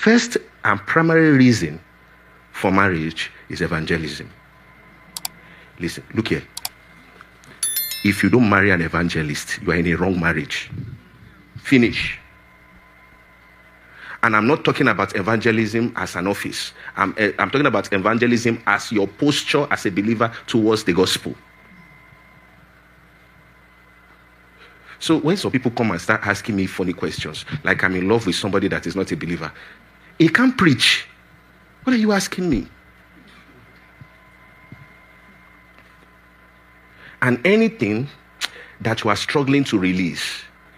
first and primary reason for marriage is evangelism. Listen, look here. If you don't marry an evangelist, you are in a wrong marriage. Finish. And I'm not talking about evangelism as an office. I'm talking about evangelism as your posture as a believer towards the gospel. So when some people come and start asking me funny questions, like I'm in love with somebody that is not a believer, he can't preach. What are you asking me? And anything that you are struggling to release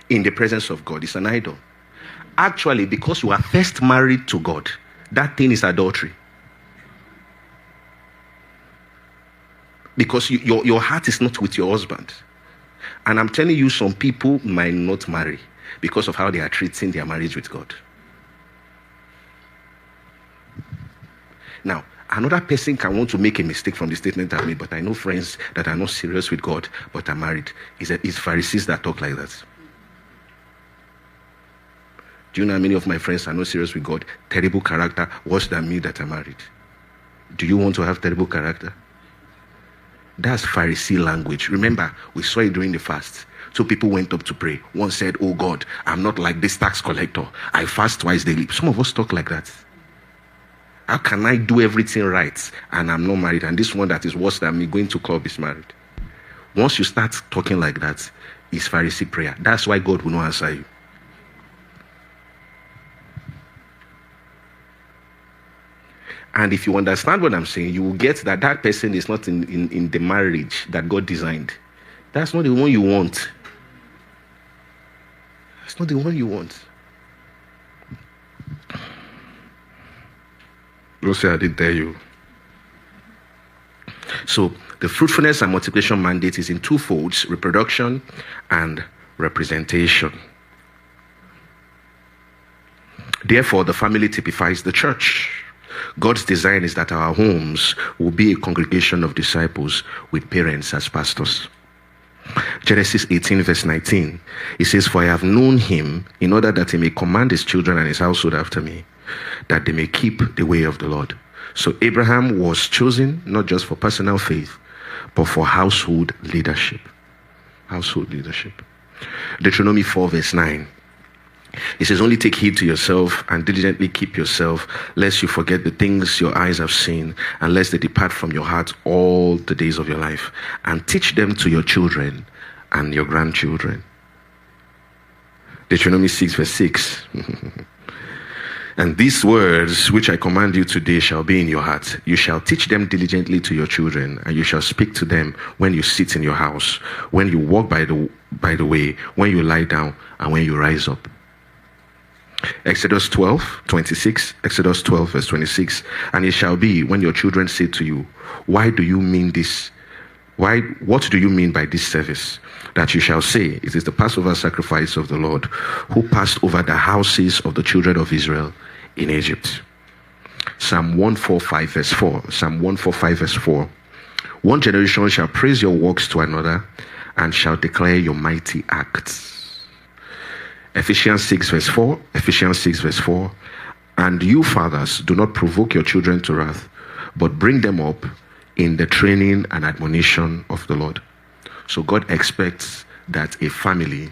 in the presence of God is an idol. Actually, because you are first married to God, that thing is adultery. Because your heart is not with your husband. And I'm telling you, some people might not marry because of how they are treating their marriage with God. Now, another person can want to make a mistake from the statement I've made, but I know friends that are not serious with God but are married. It's Pharisees that talk like that. Do you know how many of my friends are not serious with God? Terrible character, worse than me that are married. Do you want to have terrible character? That's Pharisee language. Remember, we saw it during the fast. So people went up to pray. One said, "Oh God, I'm not like this tax collector. I fast twice daily." Some of us talk like that. How can I do everything right and I'm not married? And this one that is worse than me going to club is married. Once you start talking like that, it's Pharisee prayer. That's why God will not answer you. And if you understand what I'm saying, you will get that that person is not in the marriage that God designed. That's not the one you want. That's not the one you want. Don't say I didn't tell you. So the fruitfulness and multiplication mandate is in two folds: reproduction and representation. Therefore, the family typifies the church. God's design is that our homes will be a congregation of disciples with parents as pastors. Genesis 18 verse 19, it says, "For I have known him in order that he may command his children and his household after me, that they may keep the way of the Lord." So Abraham was chosen not just for personal faith, but for household leadership. Household leadership. Deuteronomy 4 verse 9. It says, "Only take heed to yourself and diligently keep yourself, lest you forget the things your eyes have seen, and lest they depart from your heart all the days of your life. And teach them to your children and your grandchildren." Deuteronomy 6 verse 6. "And these words which I command you today shall be in your heart. You shall teach them diligently to your children, and you shall speak to them when you sit in your house, when you walk by the way, when you lie down, and when you rise up." Exodus 12 26. Exodus 12 verse 26. "And it shall be when your children say to you, why do you mean this? What do you mean by this service? That you shall say, it is the Passover sacrifice of the Lord, who passed over the houses of the children of Israel in Egypt." Psalm 145 verse 4. Psalm 145 verse 4. "One generation shall praise your works to another, and shall declare your mighty acts." Ephesians 6 verse 4. Ephesians 6 verse 4. "And you fathers, do not provoke your children to wrath, but bring them up in the training and admonition of the Lord." So God expects that a family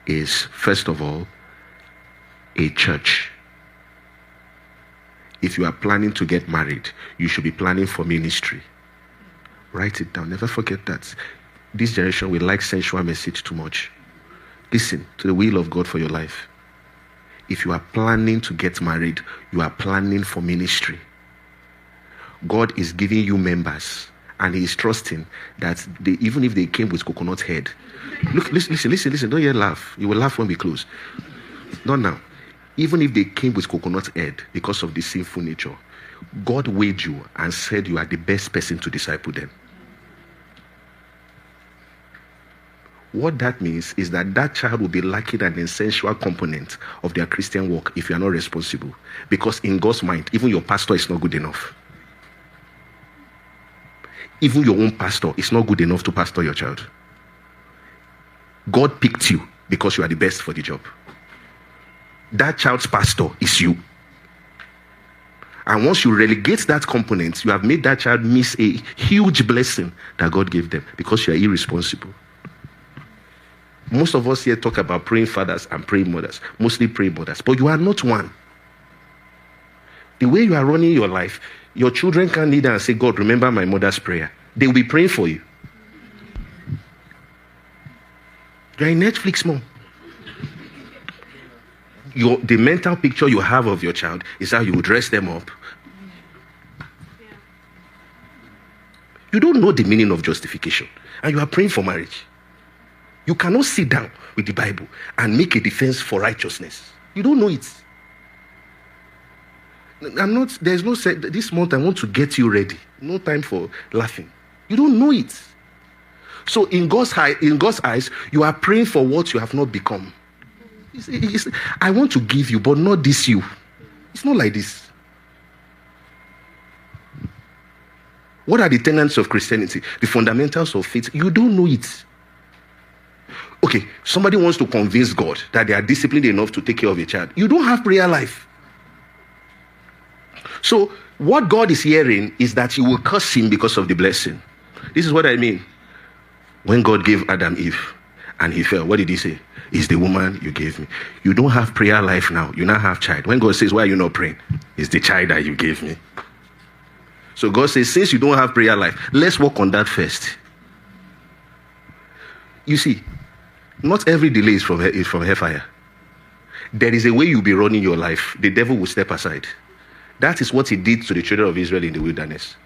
is, first of all, a church. If you are planning to get married, you should be planning for ministry. Write it down. Never forget that. This generation will like sensual message too much. Listen to the will of God for your life. If you are planning to get married, you are planning for ministry. God is giving you members, and he is trusting that even if they came with coconut head. Look, listen, don't yet laugh. You will laugh when we close. Not now. Even if they came with coconut head because of the sinful nature, God weighed you and said you are the best person to disciple them. What that means is that that child will be lacking an essential component of their Christian walk if you are not responsible. Because in God's mind, even your pastor is not good enough. Even your own pastor is not good enough to pastor your child. God picked you because you are the best for the job. That child's pastor is you. And once you relegate that component, you have made that child miss a huge blessing that God gave them because you are irresponsible. Most of us here talk about praying fathers and praying mothers, mostly praying mothers, but you are not one. The way you are running your life, your children can kneel and say, God, remember my mother's prayer. They will be praying for you. You are a Netflix mom. The mental picture you have of your child is how you would dress them up. You don't know the meaning of justification, and you are praying for marriage. You cannot sit down with the Bible and make a defense for righteousness. You don't know it. This month I want to get you ready. No time for laughing. You don't know it. So in God's eyes, you are praying for what you have not become. I want to give you, but not this you. It's not like this. What are the tenets of Christianity? The fundamentals of faith? You don't know it. Okay, somebody wants to convince God that they are disciplined enough to take care of a child. You don't have prayer life. So what God is hearing is that you will curse him because of the blessing. This is what I mean. When God gave Adam Eve and he fell, what did he say? It's the woman you gave me. You don't have prayer life now. You now have child. When God says, why are you not praying? It's the child that you gave me. So God says, since you don't have prayer life, let's work on that first. You see, not every delay is from hellfire. There is a way you'll be running your life. The devil will step aside. That is what he did to the children of Israel in the wilderness.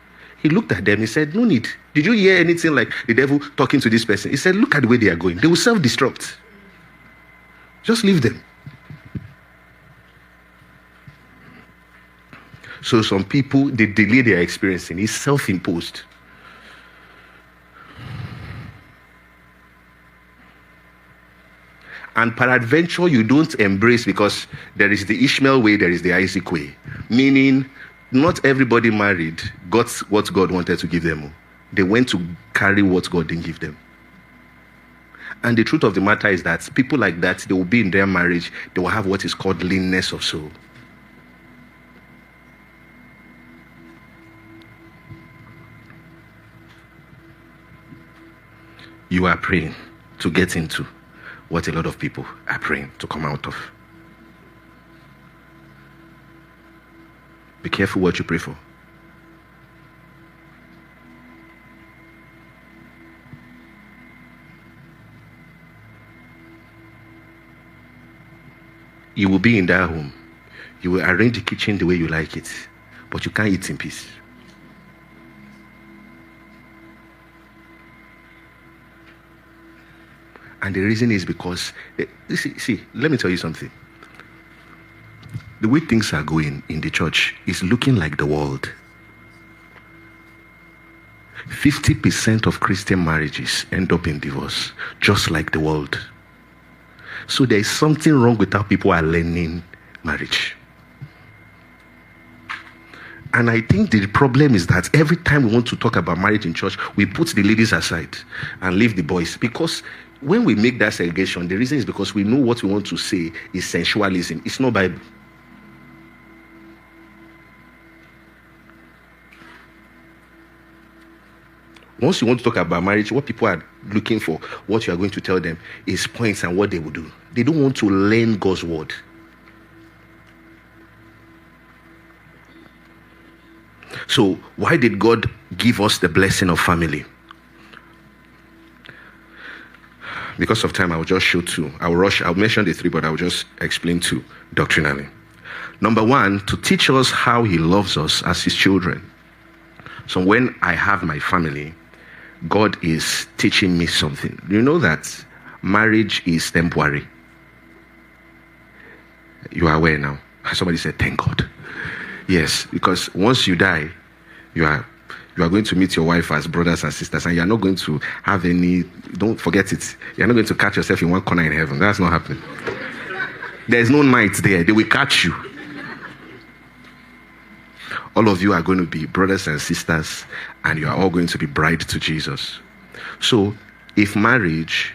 He looked at them, he said, no need. Did you hear anything like the devil talking to this person? He said, look at the way they are going. They will self-destruct. Just leave them. So some people, the delay they are experiencing is self-imposed. And peradventure, you don't embrace because there is the Ishmael way, there is the Isaac way. Meaning, not everybody married got what God wanted to give them. They went to carry what God didn't give them. And the truth of the matter is that people like that, they will be in their marriage, they will have what is called leanness of soul. You are praying to get into what a lot of people are praying to come out of. Be careful what you pray for. You will be in that home. You will arrange the kitchen the way you like it, but you can't eat in peace. And the reason is because, see, let me tell you something. The way things are going in the church is looking like the world. 50% of Christian marriages end up in divorce, just like the world. So there is something wrong with how people are learning marriage. And I think the problem is that every time we want to talk about marriage in church, we put the ladies aside and leave the boys. Because when we make that segregation, the reason is because we know what we want to say is sensualism. It's not Bible. Once you want to talk about marriage, what people are looking for, what you are going to tell them is points and what they will do. They don't want to learn God's word. So why did God give us the blessing of family? Because of time, I will just show two. I'll mention the three, but I will just explain two doctrinally. Number one, to teach us how he loves us as his children. So when I have my family, God is teaching me something. You know that marriage is temporary. You are aware now. Somebody said, thank God. Yes, because once you die, you are going to meet your wife as brothers and sisters, and you are not going to have any, don't forget it, you are not going to catch yourself in one corner in heaven. That's not happening. There is no night there. They will catch you. All of you are going to be brothers and sisters, and you are all going to be bride to Jesus. So, if marriage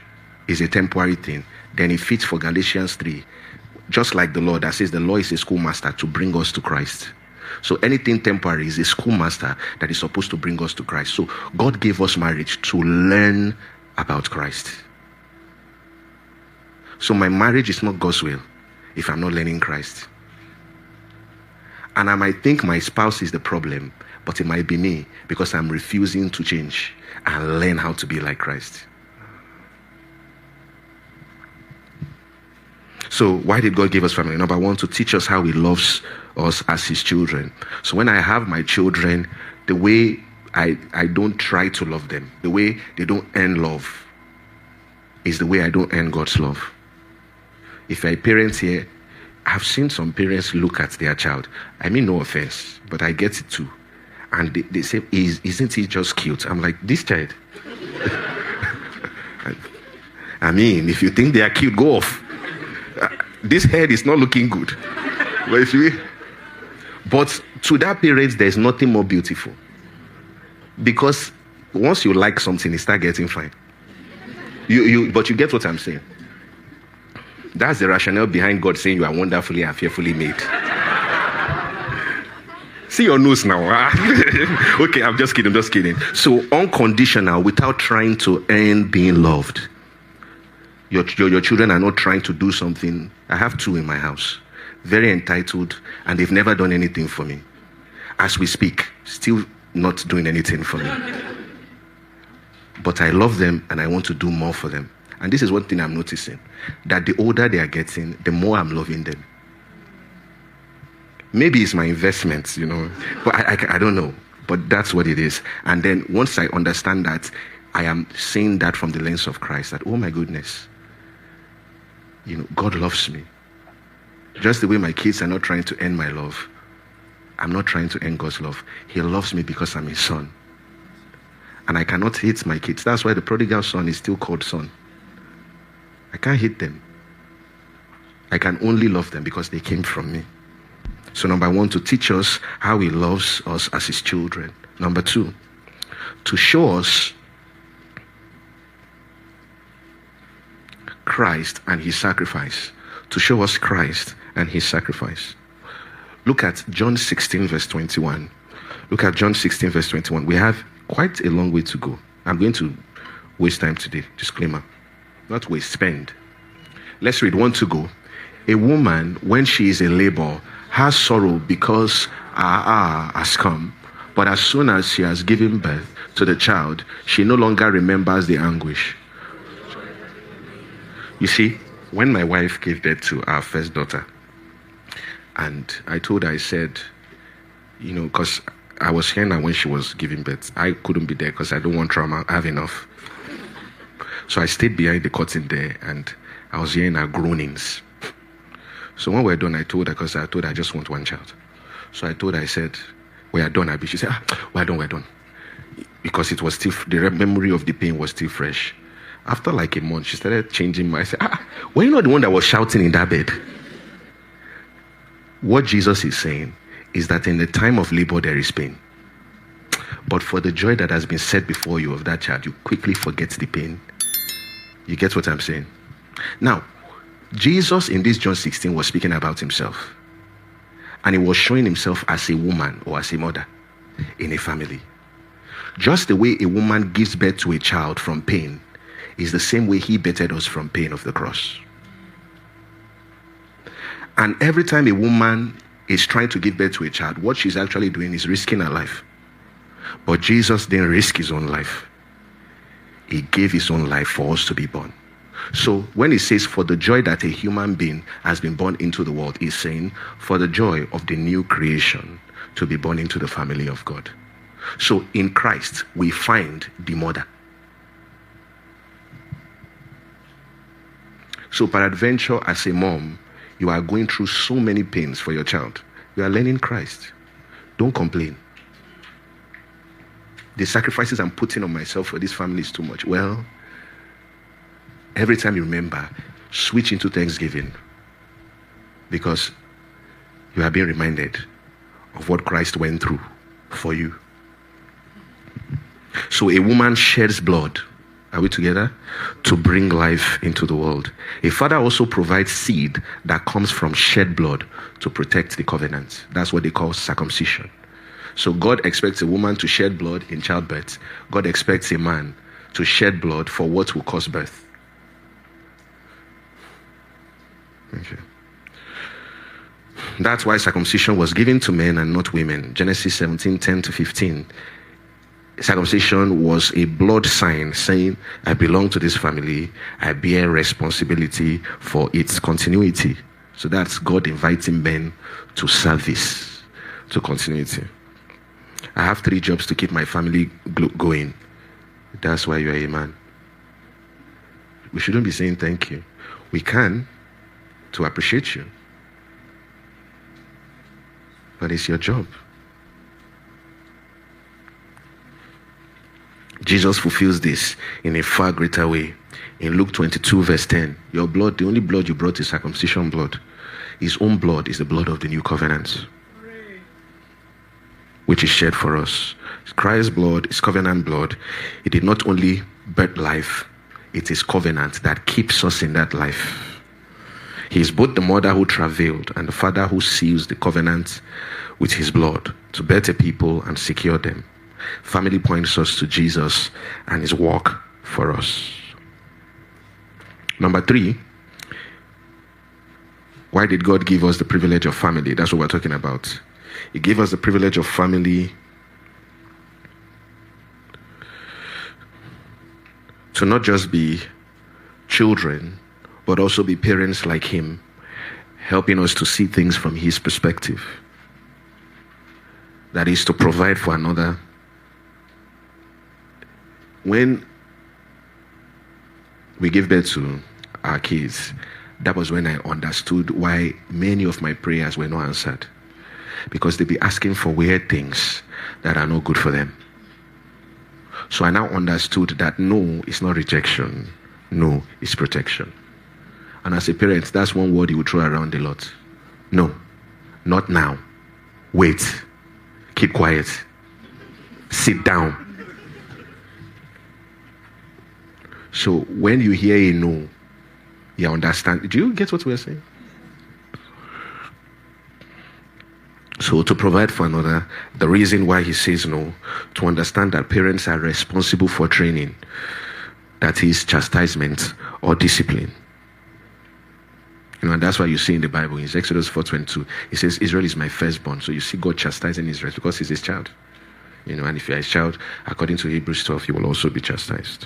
is a temporary thing, then it fits for Galatians 3, just like the law that says the law is a schoolmaster to bring us to Christ. So anything temporary is a schoolmaster that is supposed to bring us to Christ. So God gave us marriage to learn about Christ. So my marriage is not God's will if I'm not learning Christ. And I might think my spouse is the problem, but it might be me because I'm refusing to change and learn how to be like Christ. So why did God give us family? Number one, to teach us how he loves us as his children. So when I have my children, the way I don't try to love them, the way they don't earn love, is the way I don't earn God's love. If I parent here, I've seen some parents look at their child. I mean, no offense, but I get it too. And they say, isn't he just cute? I'm like, this child. I mean, if you think they are cute, go off. This head is not looking good. But to that parent, there's nothing more beautiful. Because once you like something, it starts getting fine. But you get what I'm saying. That's the rationale behind God saying you are wonderfully and fearfully made. See your nose now. Okay, I'm just kidding. So unconditional, without trying to earn being loved. Your children are not trying to do something. I have 2 in my house. Very entitled, and they've never done anything for me. As we speak, still not doing anything for me. But I love them, and I want to do more for them. And this is one thing I'm noticing, that the older they are getting, the more I'm loving them. Maybe it's my investments, but I don't know. But that's what it is. And then once I understand that, I am saying that from the lens of Christ, that, oh my goodness, God loves me. Just the way my kids are not trying to earn my love, I'm not trying to earn God's love. He loves me because I'm his son. And I cannot hate my kids. That's why the prodigal son is still called son. I can't hate them. I can only love them because they came from me. So number one, to teach us how he loves us as his children. Number two, to show us Christ and his sacrifice. To show us Christ and his sacrifice. Look at John 16 verse 21. Look at John 16 verse 21. We have quite a long way to go. I'm going to waste time today. Disclaimer. Not waste, spend. Let's read 1 to go. A woman, when she is in labor, has sorrow because her has come. But as soon as she has given birth to the child, she no longer remembers the anguish. You see, when my wife gave birth to our first daughter, and I told her, I said, because I was hearing her when she was giving birth. I couldn't be there because I don't want trauma. I have enough. So I stayed behind the curtain there, and I was hearing her groanings. So when we're done, I told her, because I told her I just want one child. So I told her, I said, we are done, Abby. She said, we're done. Because it was still, the memory of the pain was still fresh. After like a month, she started changing my, I said, were you not the one that was shouting in that bed? What Jesus is saying is that in the time of labor, there is pain. But for the joy that has been set before you of that child, you quickly forget the pain. You get what I'm saying? Now, Jesus in this John 16 was speaking about himself. And he was showing himself as a woman or as a mother in a family. Just the way a woman gives birth to a child from pain is the same way he bettered us from pain of the cross. And every time a woman is trying to give birth to a child, what she's actually doing is risking her life. But Jesus didn't risk his own life. He gave his own life for us to be born. So when he says for the joy that a human being has been born into the world, he's saying for the joy of the new creation to be born into the family of God. So in Christ, we find the mother. So peradventure, as a mom, you are going through so many pains for your child. You are learning Christ. Don't complain. The sacrifices I'm putting on myself for this family is too much. Well, every time you remember, switch into thanksgiving. Because you are being reminded of what Christ went through for you. So a woman sheds blood Are we together? To bring life into the world. A father also provides seed that comes from shed blood to protect the covenant. That's what they call circumcision. So God expects a woman to shed blood in childbirth. God expects a man to shed blood for what will cause birth. Okay. That's why circumcision was given to men and not women. Genesis 17:10-15. Circumcision was a blood sign saying, I belong to this family. I bear responsibility for its continuity. So that's God inviting men to service, to continuity. I have 3 jobs to keep my family going. That's why you are a man. We shouldn't be saying thank you. We can, to appreciate you. But it's your job. Jesus fulfills this in a far greater way. In Luke 22 verse 10, your blood, the only blood you brought is circumcision blood. His own blood is the blood of the new covenant, which is shed for us. Christ's blood is covenant blood. It did not only birth life, it is covenant that keeps us in that life. He is both the mother who travailed and the father who seals the covenant with his blood to better people and secure them. Family points us to Jesus and his work for us. Number 3, why did God give us the privilege of family? That's what we're talking about. He gave us the privilege of family to not just be children, but also be parents like him, helping us to see things from his perspective. That is to provide for another. When we give birth to our kids, that was when I understood why many of my prayers were not answered. Because they be asking for weird things that are not good for them. So I now understood that no, it's not rejection. No, it's protection. And as a parent, that's one word you would throw around a lot. No, not now. Wait. Keep quiet. Sit down. So when you hear a no, you understand. Do you get what we're saying? So to provide for another, the reason why he says no, to understand that parents are responsible for training, that is chastisement or discipline. And that's why you see in the Bible, in Exodus 4:22, it says, Israel is my firstborn. So you see God chastising Israel because he's his child. And if you're his child, according to Hebrews 12, you will also be chastised.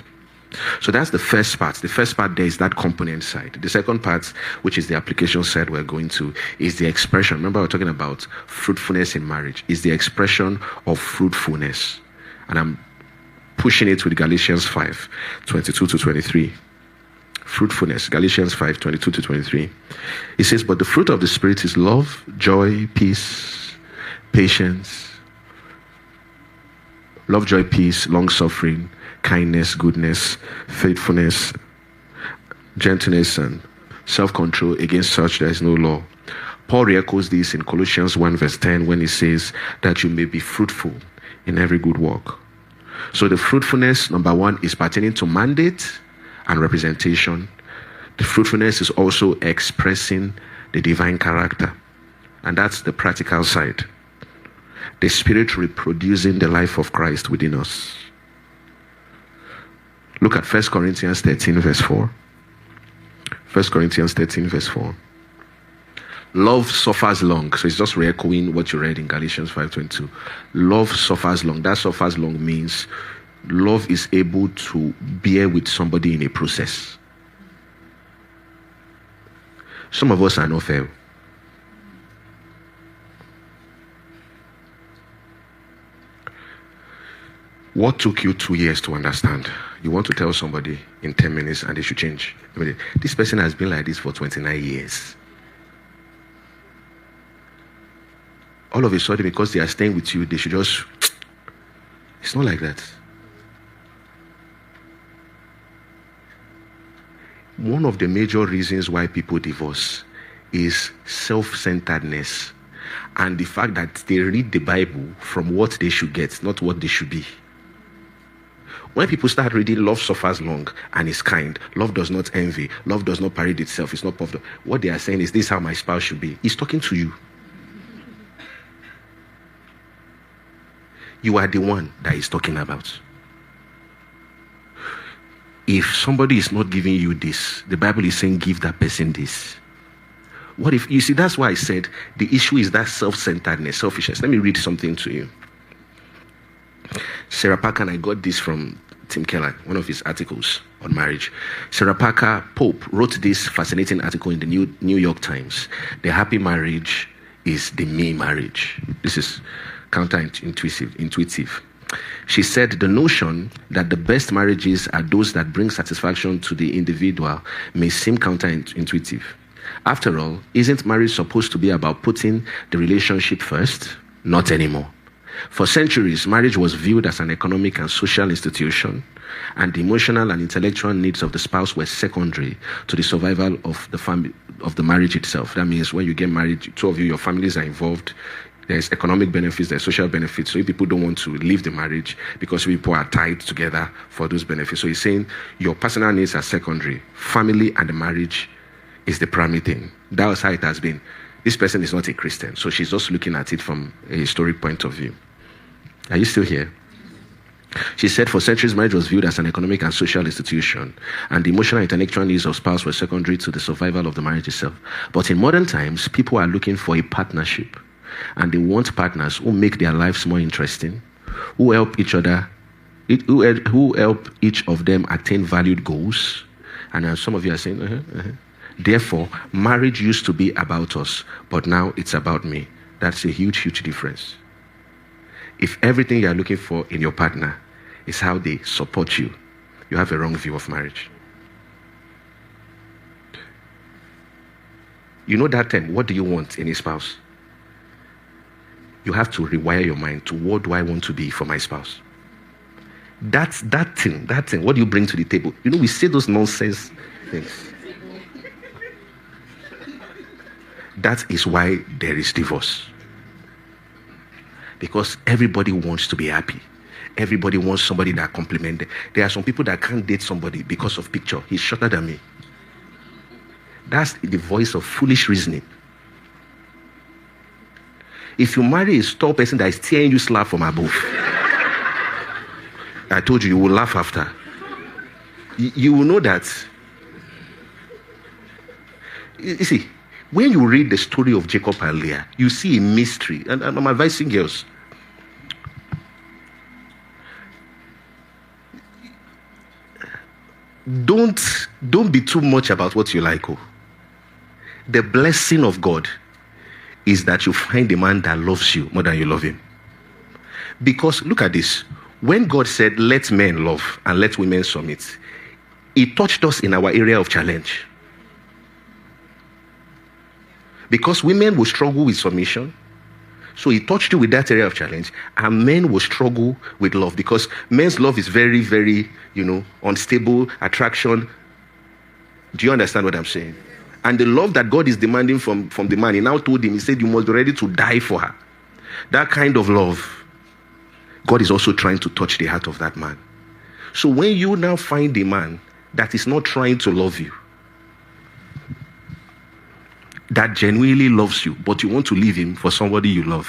So that's the first part. The first part there is that component side. The second part, which is the application side we're going to, is the expression. Remember we're talking about fruitfulness in marriage. Is the expression of fruitfulness. And I'm pushing it with Galatians 5:22-23. Fruitfulness, Galatians 5:22-23. It says, but the fruit of the Spirit is love, joy, peace, patience, love, joy, peace, long-suffering, kindness, goodness, faithfulness, gentleness, and self-control. Against such there is no law. Paul re-echoes this in Colossians 1 verse 10 when he says that you may be fruitful in every good work. So the fruitfulness, number 1, is pertaining to mandate and representation. The fruitfulness is also expressing the divine character. And that's the practical side. The Spirit reproducing the life of Christ within us. Look at 1 Corinthians 13 verse 4. 1 Corinthians 13 verse 4. Love suffers long. So it's just re-echoing what you read in Galatians 5:22. Love suffers long. That suffers long means love is able to bear with somebody in a process. Some of us are not fair. What took you 2 years to understand? You want to tell somebody in 10 minutes and they should change. This person has been like this for 29 years. All of a sudden, because they are staying with you, they should just... It's not like that. One of the major reasons why people divorce is self-centeredness and the fact that they read the Bible from what they should get, not what they should be. When people start reading, love suffers long and is kind. Love does not envy. Love does not parade itself. It's not puffed up. What they are saying is, this is how my spouse should be. He's talking to you. You are the one that he's talking about. If somebody is not giving you this, the Bible is saying, give that person this. What if, you see, that's why I said the issue is that self-centeredness, selfishness. Let me read something to you. Sarah Parker, and I got this from Tim Keller, one of his articles on marriage. Sarah Parker Pope wrote this fascinating article in the New York Times. The happy marriage is the me marriage. This is intuitive. She said the notion that the best marriages are those that bring satisfaction to the individual may seem counterintuitive. After all, isn't marriage supposed to be about putting the relationship first? Not anymore. For centuries, marriage was viewed as an economic and social institution, and the emotional and intellectual needs of the spouse were secondary to the survival of the family, of the marriage itself. That means when you get married, two of you, your families are involved. There's economic benefits, there's social benefits. So if people don't want to leave the marriage because people are tied together for those benefits. So he's saying your personal needs are secondary. Family and the marriage is the primary thing. That was how it has been. This person is not a Christian, so she's just looking at it from a historic point of view. Are you still here? She said, for centuries, marriage was viewed as an economic and social institution, and the emotional and intellectual needs of spouse were secondary to the survival of the marriage itself. But in modern times, people are looking for a partnership, and they want partners who make their lives more interesting, who help each other, who help each of them attain valued goals. And some of you are saying, Therefore, marriage used to be about us, but now it's about me. That's a huge, huge difference. If everything you are looking for in your partner is how they support you, you have a wrong view of marriage. You know that term, what do you want in a spouse? You have to rewire your mind to what do I want to be for my spouse? That thing, what do you bring to the table? You know, we say those nonsense things. That is why there is divorce. Because everybody wants to be happy. Everybody wants somebody that compliments them. There are some people that can't date somebody because of picture. He's shorter than me. That's the voice of foolish reasoning. If you marry a tall person that is tearing you slap from above, I told you, you will laugh after. You will know that. You see, when you read the story of Jacob and Leah, you see a mystery. And I'm advising girls. Don't be too much about what you like. Oh. The blessing of God is that you find a man that loves you more than you love him. Because look at this. When God said, let men love and let women submit, it touched us in our area of challenge. Because women will struggle with submission. So he touched you with that area of challenge. And men will struggle with love. Because men's love is very, very, unstable, attraction. Do you understand what I'm saying? And the love that God is demanding from the man, he now told him, he said, you must be ready to die for her. That kind of love, God is also trying to touch the heart of that man. So when you now find a man that is not trying to love you, that genuinely loves you, but you want to leave him for somebody you love,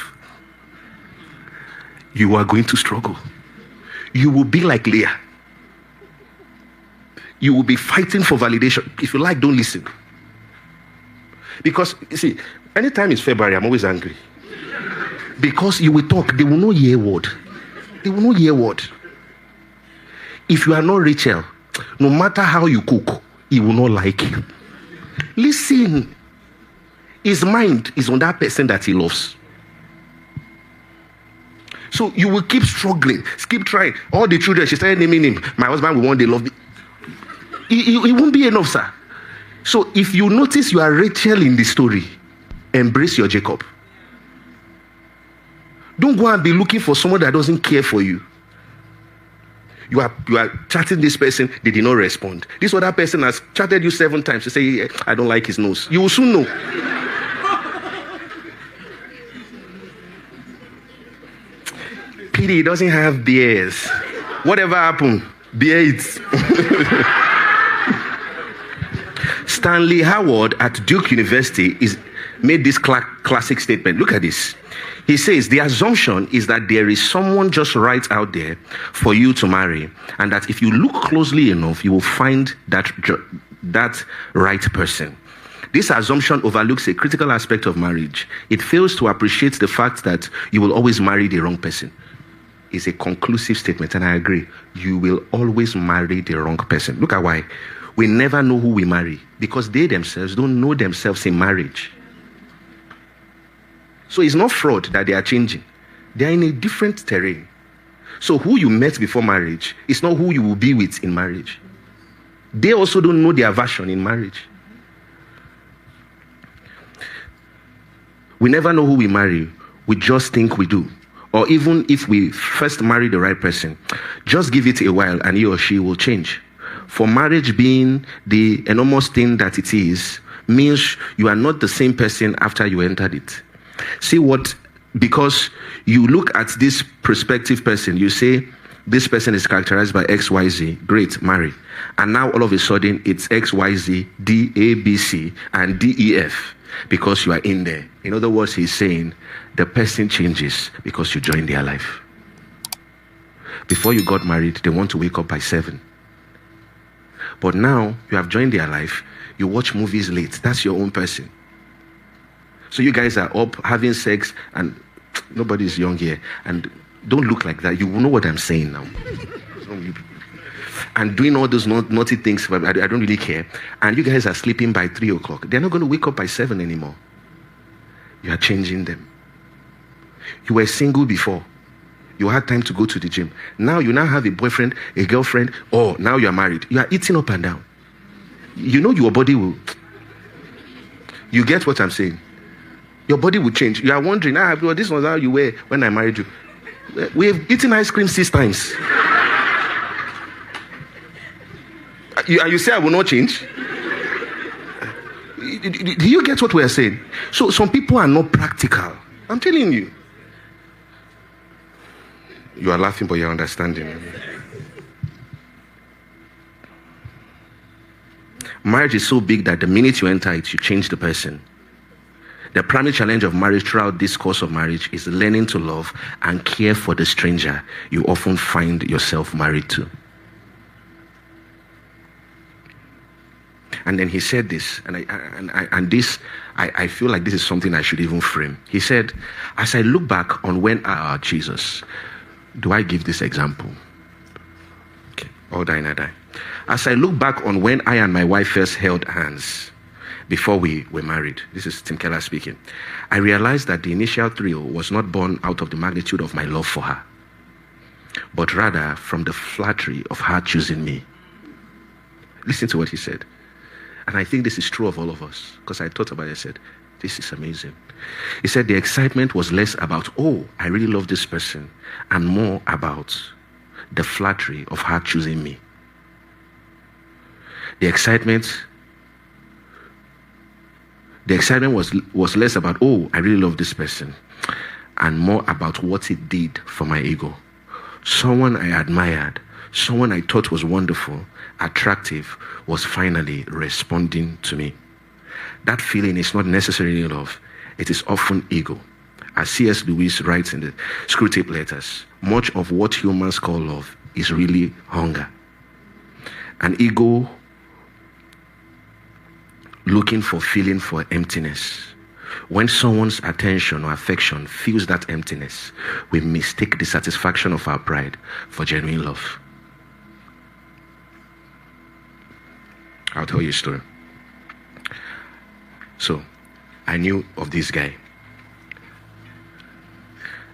you are going to struggle. You will be like Leah. You will be fighting for validation. If you like, don't listen. Because, you see, anytime it's February, I'm always angry. Because you will talk, they will not hear word. They will not hear word. If you are not Rachel, no matter how you cook, he will not like you. Listen. His mind is on that person that he loves. So you will keep struggling, keep trying. All the children, she started naming him. My husband will one day love me. It won't be enough, sir. So if you notice you are Rachel in the story, embrace your Jacob. Don't go and be looking for someone that doesn't care for you. You are chatting this person, they did not respond. This other person has chatted you 7 times to say, I don't like his nose. You will soon know. Pity he doesn't have beers. Whatever happened, bear it. Stanley Howard at Duke University made this classic statement. Look at this. He says, the assumption is that there is someone just right out there for you to marry, and that if you look closely enough, you will find that right person. This assumption overlooks a critical aspect of marriage. It fails to appreciate the fact that you will always marry the wrong person. It's a conclusive statement, and I agree. You will always marry the wrong person. Look at why. We never know who we marry, because they themselves don't know themselves in marriage. So it's not fraud that they are changing. They are in a different terrain. So who you met before marriage is not who you will be with in marriage. They also don't know their version in marriage. We never know who we marry. We just think we do. Or even if we first marry the right person, just give it a while and he or she will change. For marriage being the enormous thing that it is, means you are not the same person after you entered it. See what, because you look at this prospective person, you say, this person is characterized by X, Y, Z. Great, marry. And now all of a sudden, it's X, Y, Z, D, A, B, C, and D, E, F, because you are in there. In other words, he's saying, the person changes because you join their life. Before you got married, they want to wake up by 7. But now, you have joined their life, you watch movies late. That's your own person. So you guys are up having sex, and nobody's young here. And don't look like that. You know what I'm saying now. And doing all those naughty things, I don't really care. And you guys are sleeping by 3 o'clock. They're not going to wake up by 7 anymore. You are changing them. You were single before. You had time to go to the gym. Now you now have a boyfriend, a girlfriend, or now you are married. You are eating up and down. You know your body will... You get what I'm saying? Your body will change. You are wondering, bro, this was how you were when I married you. We have eaten ice cream 6 times. You say I will not change? Do you get what we are saying? So some people are not practical. I'm telling you. You are laughing, but you're understanding. Marriage is so big that the minute you enter it, you change the person. The primary challenge of marriage throughout this course of marriage is learning to love and care for the stranger you often find yourself married to. And then he said this, and I feel like this is something I should even frame. He said, as I look back on when Jesus, do I give this example? Okay, all die and I die. As I look back on when I and my wife first held hands before we were married, this is Tim Keller speaking, I realized that the initial thrill was not born out of the magnitude of my love for her, but rather from the flattery of her choosing me. Listen to what he said. And I think this is true of all of us, because I thought about it, I said, this is amazing. He said the excitement was less about, oh, I really love this person, and more about the flattery of her choosing me. The excitement was less about, oh, I really love this person, and more about what it did for my ego. Someone I admired, someone I thought was wonderful, attractive, was finally responding to me. That feeling is not necessarily love. It is often ego. As C.S. Lewis writes in the Screwtape Letters, much of what humans call love is really hunger. An ego looking for feeling for emptiness. When someone's attention or affection feels that emptiness, we mistake the satisfaction of our pride for genuine love. I'll tell you a story. So, I knew of this guy.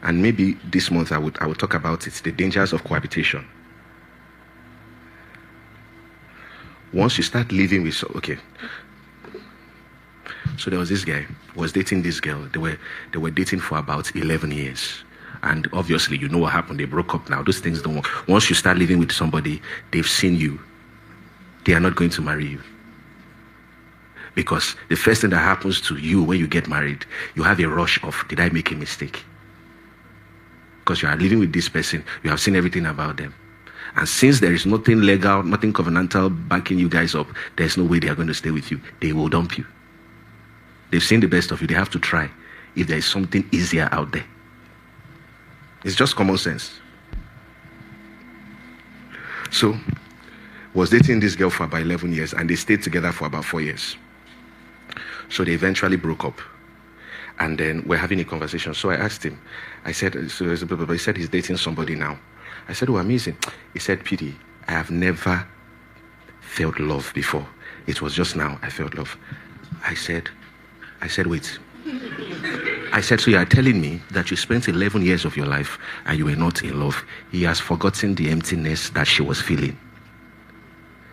And maybe this month I would talk about it, the dangers of cohabitation. Once you start living with, okay. So there was this guy who was dating this girl. They were dating for about 11 years. And obviously, you know what happened. They broke up now. Those things don't work. Once you start living with somebody, they've seen you. They are not going to marry you. Because the first thing that happens to you when you get married, you have a rush of, did I make a mistake? Because you are living with this person, you have seen everything about them. And since there is nothing legal, nothing covenantal backing you guys up, there's no way they are going to stay with you. They will dump you. They've seen the best of you. They have to try if there is something easier out there. It's just common sense. So, was dating this girl for about 11 years, and they stayed together for about 4 years. So they eventually broke up. And then we're having a conversation. So I asked him, I said, he said he's dating somebody now. I said, oh, amazing. He said, PD, I have never felt love before. It was just now I felt love. I said, wait. I said, so you are telling me that you spent 11 years of your life and you were not in love. He has forgotten the emptiness that she was feeling.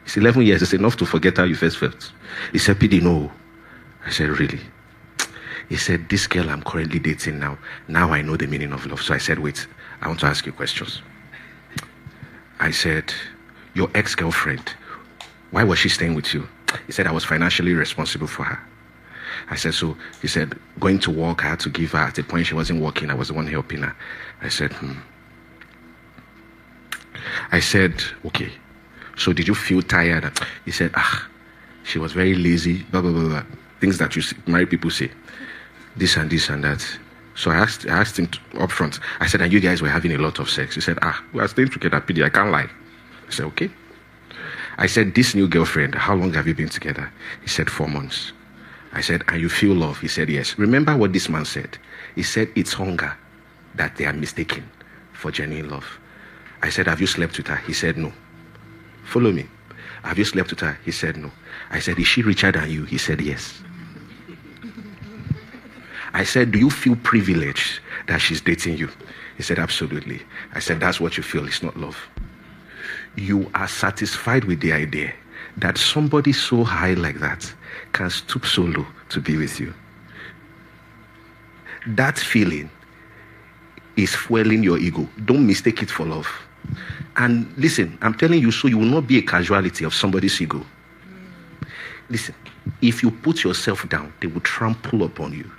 It's 11 years. It's enough to forget how you first felt. He said, PD, no. I said, really? He said, this girl I'm currently dating now I know the meaning of love. So I said, wait, I want to ask you questions. I said, your ex-girlfriend, why was she staying with you? He said, I was financially responsible for her. I said, so he said, going to work, I had to give her. At the point she wasn't working, I was the one helping her. I said, I said, okay, so did you feel tired? He said, she was very lazy, blah, blah, blah, blah. Things that married people say. This and this and that. So I asked him up front. I said, and you guys were having a lot of sex. He said, we are staying together, PD, I can't lie. I said, okay. I said, this new girlfriend, how long have you been together? He said, 4 months. I said, and you feel love? He said, yes. Remember what this man said? He said, it's hunger that they are mistaken for genuine love. I said, have you slept with her? He said, no. Follow me. Have you slept with her? He said, no. I said, is she richer than you? He said, yes. I said, do you feel privileged that she's dating you? He said, absolutely. I said, that's what you feel. It's not love. You are satisfied with the idea that somebody so high like that can stoop so low to be with you. That feeling is fueling your ego. Don't mistake it for love. And listen, I'm telling you, so you will not be a casualty of somebody's ego. Listen, if you put yourself down, they will trample upon you.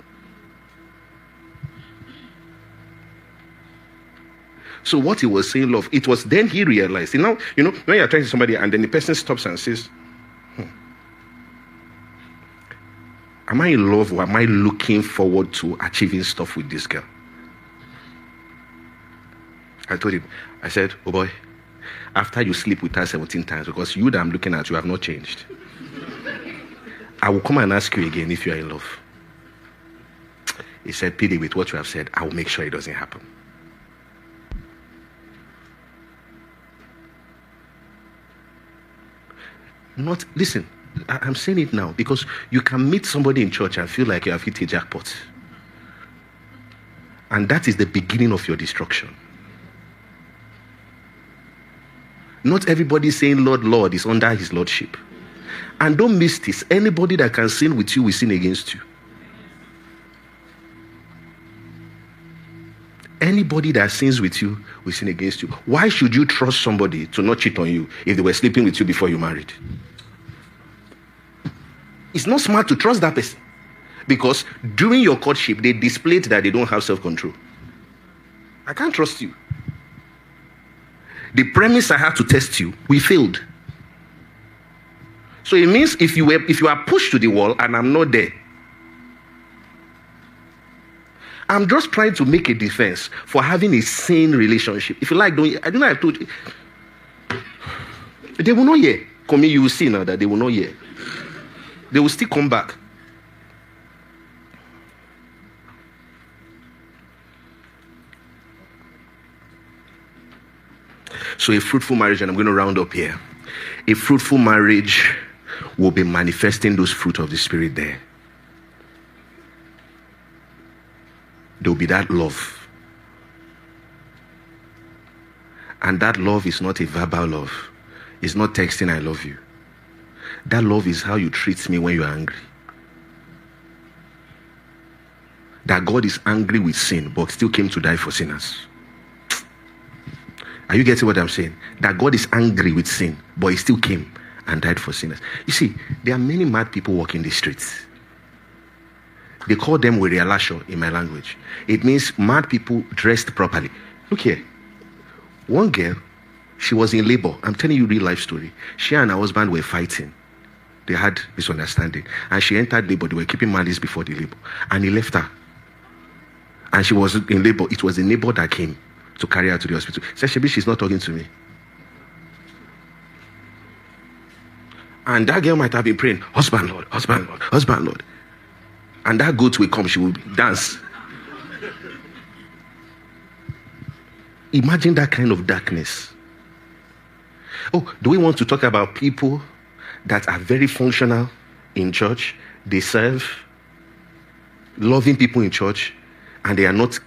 So what he was saying, love, it was then he realized. Now, when you're talking to somebody and then the person stops and says, am I in love or am I looking forward to achieving stuff with this girl? I told him, I said, oh boy, after you sleep with her 17 times, because you that I'm looking at, you have not changed. I will come and ask you again if you are in love. He said, PD, with what you have said, I will make sure it doesn't happen. Listen, I'm saying it now because you can meet somebody in church and feel like you have hit a jackpot. And that is the beginning of your destruction. Not everybody saying Lord, Lord is under his lordship. And don't miss this. Anybody that can sin with you will sin against you. Anybody that sins with you will sin against you. Why should you trust somebody to not cheat on you if they were sleeping with you before you married? It's not smart to trust that person because during your courtship, they displayed that they don't have self-control. I can't trust you. The premise I had to test you, we failed. So it means if you are pushed to the wall and I'm not there, I'm just trying to make a defense for having a sane relationship. If you like, I don't know, I told you. They will not hear. Come here, you will see now that they will not hear. They will still come back. So a fruitful marriage, and I'm going to round up here. A fruitful marriage will be manifesting those fruit of the Spirit there. There will be that love. And that love is not a verbal love. It's not texting, I love you. That love is how you treat me when you're angry. That God is angry with sin, but still came to die for sinners. Are you getting what I'm saying? That God is angry with sin, but he still came and died for sinners. You see, there are many mad people walking the streets. They call them Werialasho in my language. It means mad people dressed properly. Look here. One girl She was in labor. I'm telling you real life story. She and her husband were fighting. They had misunderstanding. And she entered labor. They were keeping malice before the labor. And he left her. And she was in labor. It was a neighbor that came to carry her to the hospital. He said, Shebi, she's not talking to me. And that girl might have been praying, husband, Lord, husband, Lord, husband, Lord. And that goat will come, she will dance. Imagine that kind of darkness. Oh, do we want to talk about people that are very functional in church? They serve, loving people in church, and they are not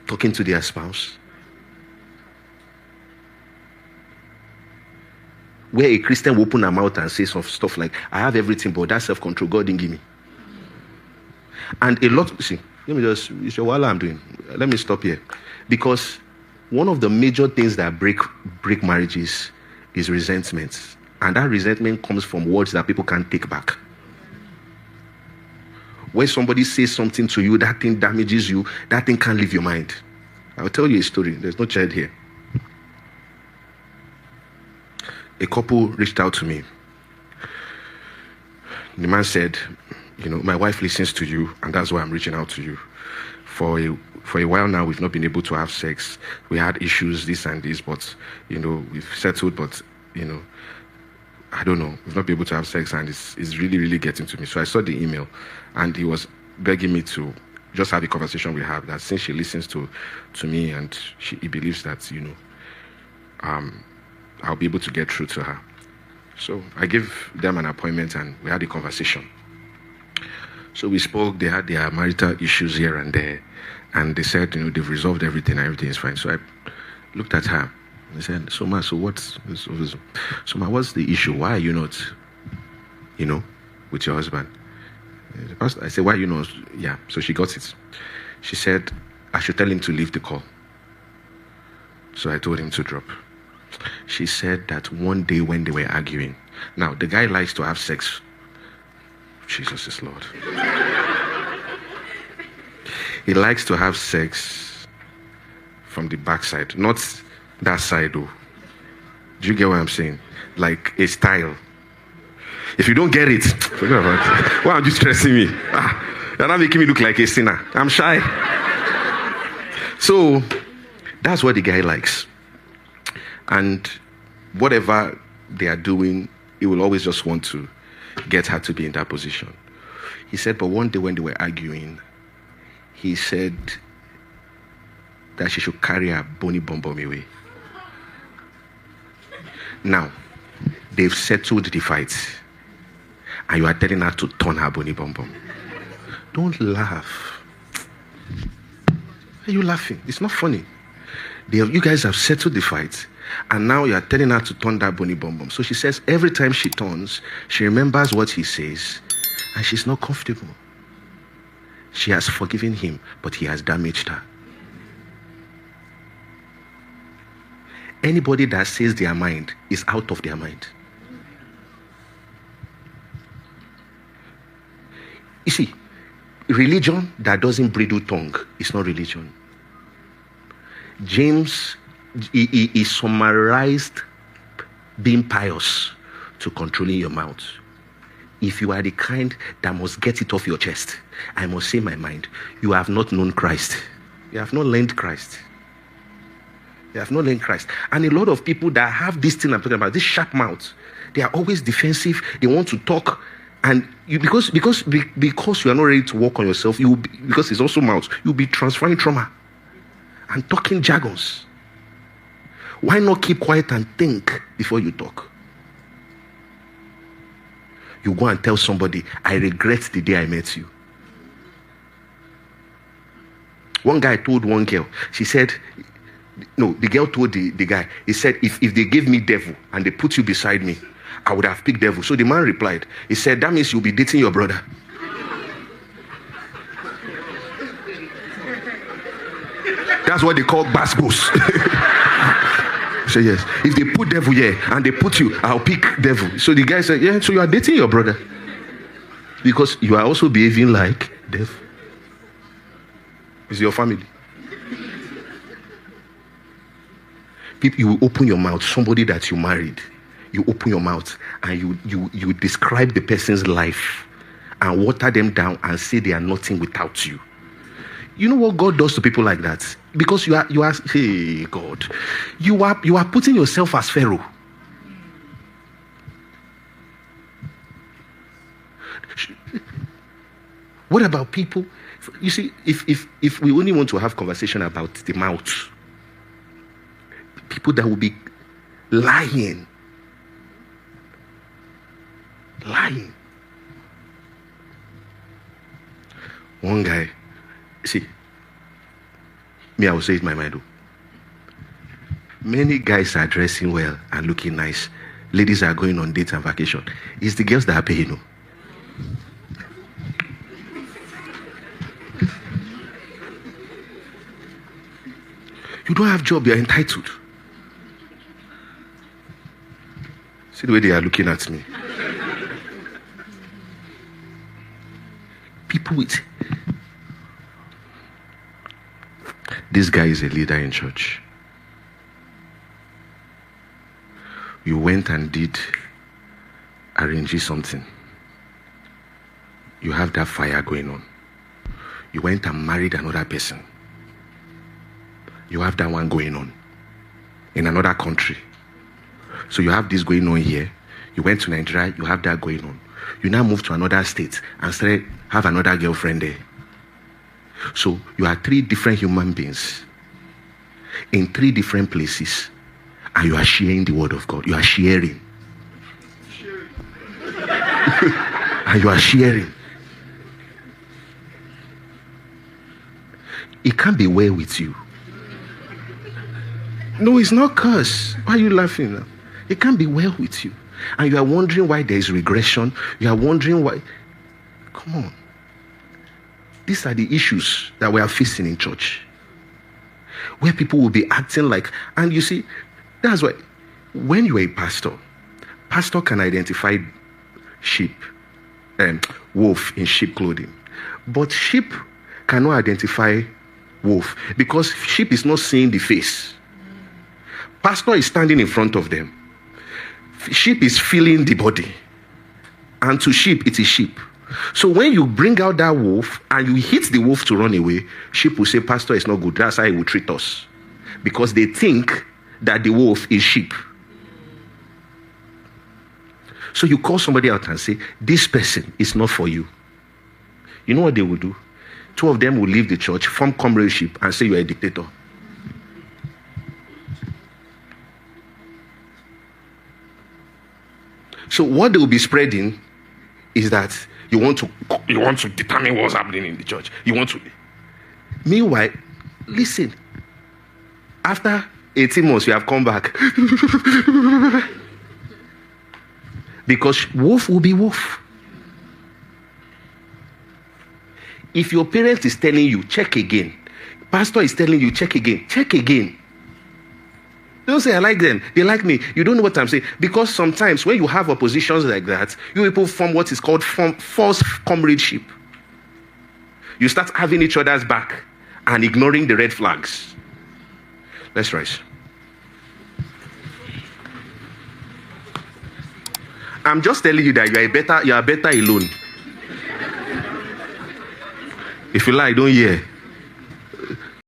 talking to their spouse? Where a Christian will open her mouth and say some stuff like, I have everything, but that self-control God didn't give me. And a lot, see, let me just, it's while I'm doing, let me stop here. Because one of the major things that break marriages is resentment. And that resentment comes from words that people can't take back. When somebody says something to you, that thing damages you, that thing can't leave your mind. I'll tell you a story. There's no child here. A couple reached out to me. The man said, my wife listens to you, and that's why I'm reaching out to you. For a while now, we've not been able to have sex. We had issues, this and this, but, we've settled, but, I don't know. We've not been able to have sex, and it's really, really getting to me. So I saw the email, and he was begging me to just have a conversation we have, that since she listens to me, and he believes that, I'll be able to get through to her. So I gave them an appointment, and we had a conversation. So we spoke. They had their marital issues here and there, and they said, they've resolved everything. Everything is fine. So I looked at her. I said, so what's the issue? Why are you not, with your husband? I said, why are you not? Yeah. So she got it. She said, I should tell him to leave the call. So I told him to drop. She said that one day when they were arguing, now the guy likes to have sex. Jesus is Lord. He likes to have sex from the backside, not that side though. Do you get what I'm saying? Like a style. If you don't get it, forget about it. Why are you stressing me? You're not making me look like a sinner. I'm shy. So that's what the guy likes. And whatever they are doing, he will always just want to get her to be in that position. He said, but one day when they were arguing, he said that she should carry her bony bum bum away. Now, they've settled the fight, and you are telling her to turn her bony bum bum. Don't laugh. Why are you laughing? It's not funny. You guys have settled the fight, and now you are telling her to turn that bony bum bum. So she says every time she turns, she remembers what he says, and she's not comfortable. She has forgiven him, but he has damaged her. Anybody that says their mind is out of their mind. You see, religion that doesn't bridle tongue is not religion. James, he summarized being pious to controlling your mouth. If you are the kind that must get it off your chest, I must say my mind, you have not known Christ. You have not learned Christ. You have not learned Christ. And a lot of people that have this thing I'm talking about, this sharp mouth, they are always defensive. They want to talk. And you, because you are not ready to work on yourself, you will be, because it's also mouth, you'll be transferring trauma and talking jargons. Why not keep quiet and think before you talk? You go and tell somebody, I regret the day I met you. One guy told one girl, she said, no, the girl told the guy, he said, if they gave me devil and they put you beside me, I would have picked devil. So the man replied, he said, that means you'll be dating your brother. That's what they call basbos. So yes, if they put devil here and they put you, I'll pick devil. So the guy said, yeah, so you are dating your brother because you are also behaving like devil. It's your family. People, you will open your mouth, somebody that you married, you open your mouth and you describe the person's life and water them down and say they are nothing without you. You know what God does to people like that? Because you are hey God, you are putting yourself as Pharaoh. What about people? You see, if we only want to have conversation about the mouth, people that will be lying. One guy, see, me, I will say it my mind. Many guys are dressing well and looking nice. Ladies are going on dates and vacation. It's the girls that are paying. No? You don't have job, you're entitled. See the way they are looking at me. People with... This guy is a leader in church. You went and did arrange something. You have that fire going on. You went and married another person. You have that one going on in another country. So you have this going on here. You went to Nigeria, you have that going on. You now move to another state and have another girlfriend there. So you are 3 different human beings in 3 different places, and you are sharing the word of God. You are sharing. And you are sharing. It can't be well with you. No, it's not curse. Why are you laughing now? It can't be well with you. And you are wondering why there is regression. You are wondering why. Come on. These are the issues that we are facing in church. Where people will be acting like, and you see, that's why when you are a pastor can identify sheep, wolf in sheep clothing. But sheep cannot identify wolf because sheep is not seeing the face. Pastor is standing in front of them. Sheep is feeling the body. And to sheep, it is sheep. So when you bring out that wolf and you hit the wolf to run away, sheep will say, Pastor is not good. That's how he will treat us. Because they think that the wolf is sheep. So you call somebody out and say, this person is not for you. You know what they will do? 2 of them will leave the church, form comradeship, and say you are a dictator. So what they will be spreading is that you want to determine what's happening in the church. You want to. Meanwhile, listen. After 18 months, you have come back. Because wolf will be wolf. If your parent is telling you, check again. Pastor is telling you, check again. Check again. Don't say, I like them. They like me. You don't know what I'm saying. Because sometimes when you have oppositions like that, you people form what is called false comradeship. You start having each other's back and ignoring the red flags. Let's rise. I'm just telling you that you are better alone. If you lie, don't hear.